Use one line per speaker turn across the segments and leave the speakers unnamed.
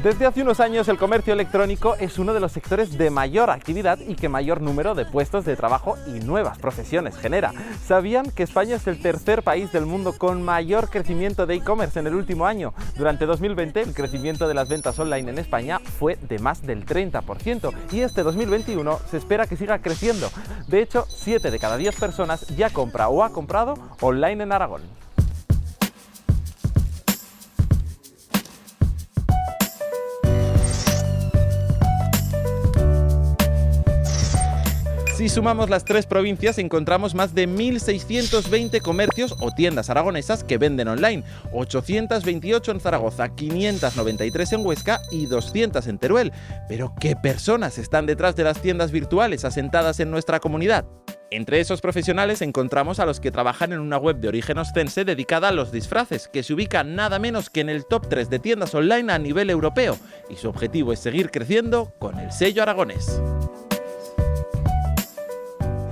Desde hace unos años el comercio electrónico es uno de los sectores de mayor actividad y que mayor número de puestos de trabajo y nuevas profesiones genera. ¿Sabían que España es el tercer país del mundo con mayor crecimiento de e-commerce en el último año? Durante 2020 el crecimiento de las ventas online en España fue de más del 30% y este 2021 se espera que siga creciendo. De hecho, 7 de cada 10 personas ya compra o ha comprado online en Aragón. Si sumamos las 3 provincias, encontramos más de 1.620 comercios o tiendas aragonesas que venden online, 828 en Zaragoza, 593 en Huesca y 200 en Teruel. Pero ¿qué personas están detrás de las tiendas virtuales asentadas en nuestra comunidad? Entre esos profesionales encontramos a los que trabajan en una web de origen oscense dedicada a los disfraces, que se ubica nada menos que en el top 3 de tiendas online a nivel europeo, y su objetivo es seguir creciendo con el sello aragonés.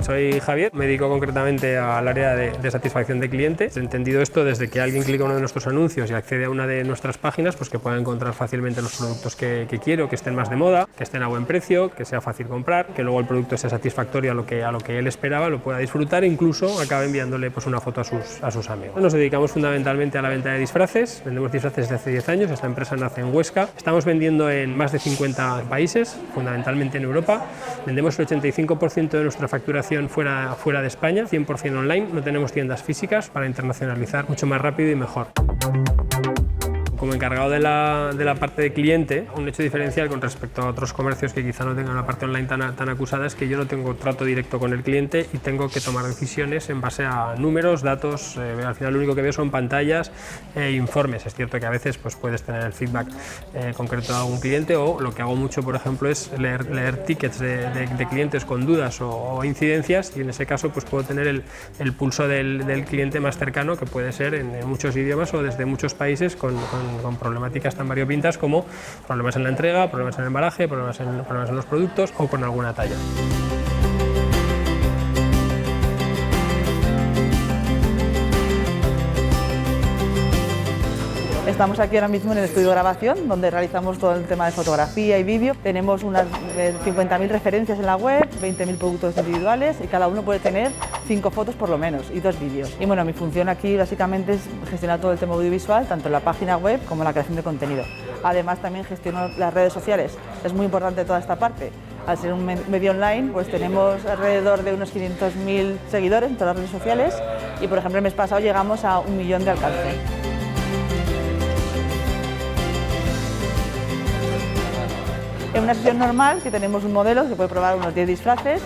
Soy Javier, me dedico concretamente al área de satisfacción de clientes. He entendido esto desde que alguien clica uno de nuestros anuncios y accede a una de nuestras páginas, pues que pueda encontrar fácilmente los productos que quiero, que estén más de moda, que estén a buen precio, que sea fácil comprar, que luego el producto sea satisfactorio a lo que él esperaba, lo pueda disfrutar e incluso acabe enviándole pues una foto a sus amigos. Nos dedicamos fundamentalmente a la venta de disfraces, vendemos disfraces desde hace 10 años, esta empresa nace en Huesca, estamos vendiendo en más de 50 países, fundamentalmente en Europa, vendemos el 85% de nuestra facturación fuera de España, 100% online, no tenemos tiendas físicas para internacionalizar mucho más rápido y mejor. Como encargado de la parte de cliente, un hecho diferencial con respecto a otros comercios que quizá no tengan una parte online tan acusada es que yo no tengo trato directo con el cliente y tengo que tomar decisiones en base a números, datos. Al final lo único que veo son pantallas e informes. Es cierto que a veces pues, puedes tener el feedback concreto de algún cliente, o lo que hago mucho, por ejemplo, es leer tickets de clientes con dudas o incidencias, y en ese caso pues, puedo tener el pulso del cliente más cercano, que puede ser en muchos idiomas o desde muchos países con problemáticas tan variopintas como problemas en la entrega, problemas en el embalaje, problemas en los productos o con alguna talla.
Estamos aquí ahora mismo en el estudio de grabación, donde realizamos todo el tema de fotografía y vídeo. Tenemos unas 50.000 referencias en la web, 20.000 productos individuales y cada uno puede tener 5 fotos por lo menos y 2 vídeos. Y bueno, mi función aquí básicamente es gestionar todo el tema audiovisual, tanto en la página web como en la creación de contenido. Además también gestiono las redes sociales, es muy importante toda esta parte. Al ser un medio online, pues tenemos alrededor de unos 500.000 seguidores en todas las redes sociales y por ejemplo el mes pasado llegamos a 1 millón de alcance. En una sesión normal, que tenemos un modelo, se puede probar unos 10 disfraces,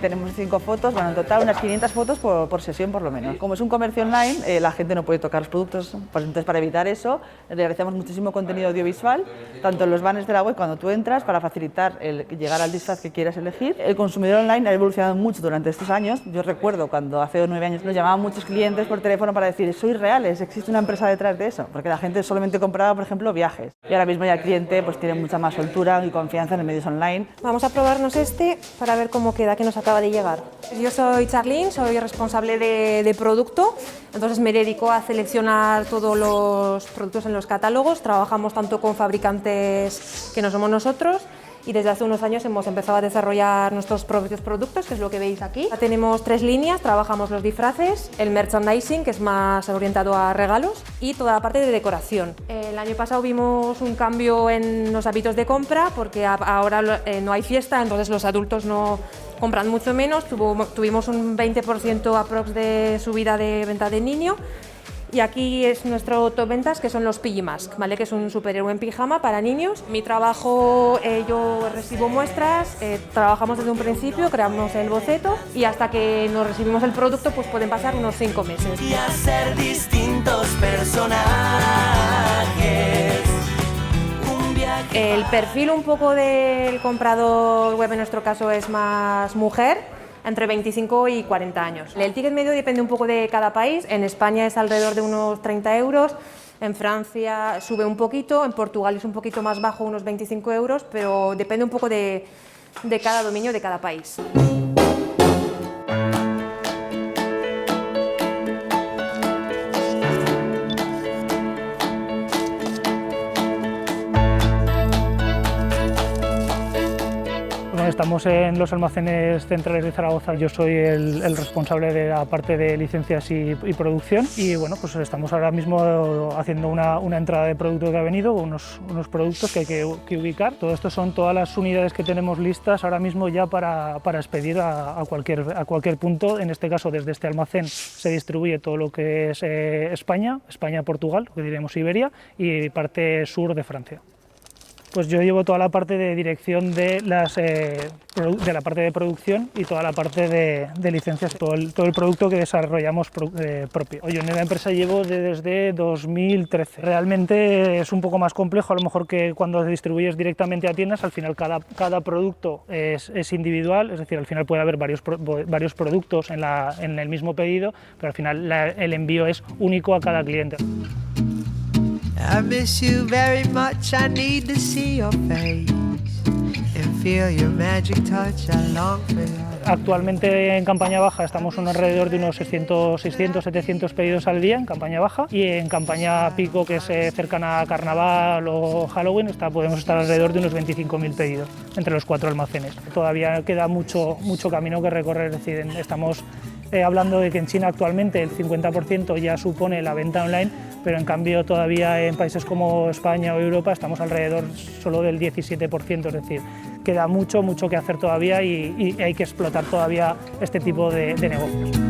tenemos 5 fotos, bueno, en total unas 500 fotos por sesión por lo menos. Como es un comercio online, la gente no puede tocar los productos, pues entonces para evitar eso realizamos muchísimo contenido audiovisual, tanto en los banners de la web cuando tú entras, para facilitar el llegar al disfraz que quieras elegir. El consumidor online ha evolucionado mucho durante estos años. Yo recuerdo cuando hace 9 años nos llamaban muchos clientes por teléfono para decir ¿sois reales? ¿Existe una empresa detrás de eso? Porque la gente solamente compraba, por ejemplo, viajes. Y ahora mismo ya el cliente pues, tiene mucha más soltura y confianza en los medios online.
Vamos a probarnos este para ver cómo queda, que nos acaba de llegar. Yo soy Charlene, soy responsable de producto, entonces me dedico a seleccionar todos los productos en los catálogos. Trabajamos tanto con fabricantes que no somos nosotros, y desde hace unos años hemos empezado a desarrollar nuestros propios productos, que es lo que veis aquí. Tenemos 3 líneas, trabajamos los disfraces, el merchandising, que es más orientado a regalos, y toda la parte de decoración. El año pasado vimos un cambio en los hábitos de compra, porque ahora no hay fiesta, entonces los adultos no compran mucho menos. Tuvimos un 20% aprox de subida de venta de niño. Y aquí es nuestro top ventas, que son los Piggy Mask, ¿vale? Que es un superhéroe en pijama para niños. Mi trabajo, yo recibo muestras, trabajamos desde un principio, creamos el boceto y hasta que nos recibimos el producto pues pueden pasar unos 5 meses.
Y hacer distintos personajes.
El perfil un poco del comprador web en nuestro caso es más mujer, entre 25 y 40 años. El ticket medio depende un poco de cada país. En España es alrededor de unos 30 euros, en Francia sube un poquito, en Portugal es un poquito más bajo, unos 25 euros, pero depende un poco de cada dominio, de cada país.
Estamos en los almacenes centrales de Zaragoza. Yo soy el responsable de la parte de licencias y producción y bueno, pues estamos ahora mismo haciendo una entrada de producto que ha venido, unos productos que hay que ubicar. Todo esto son todas las unidades que tenemos listas ahora mismo ya para expedir a cualquier punto. En este caso, desde este almacén se distribuye todo lo que es España, Portugal, lo que diríamos Iberia, y parte sur de Francia. Pues yo llevo toda la parte de dirección de la parte de producción y toda la parte de licencias, todo el producto que desarrollamos propio. Yo en la empresa llevo desde 2013. Realmente es un poco más complejo, a lo mejor que cuando distribuyes directamente a tiendas, al final cada producto es individual, es decir, al final puede haber varios productos en el mismo pedido, pero al final el envío es único a cada cliente.
I miss you very much, I need to see your face and feel your magic touch, I long for you.
Actualmente en campaña baja estamos alrededor de unos 600, 700 pedidos al día en campaña baja, y en campaña pico, que es cercana a Carnaval o Halloween, podemos estar alrededor de unos 25.000 pedidos entre los 4 almacenes. Todavía queda mucho camino que recorrer, es decir, estamos hablando de que en China actualmente el 50% ya supone la venta online, pero en cambio todavía en países como España o Europa estamos alrededor solo del 17%, es decir, queda mucho que hacer todavía y hay que explotar todavía este tipo de negocios.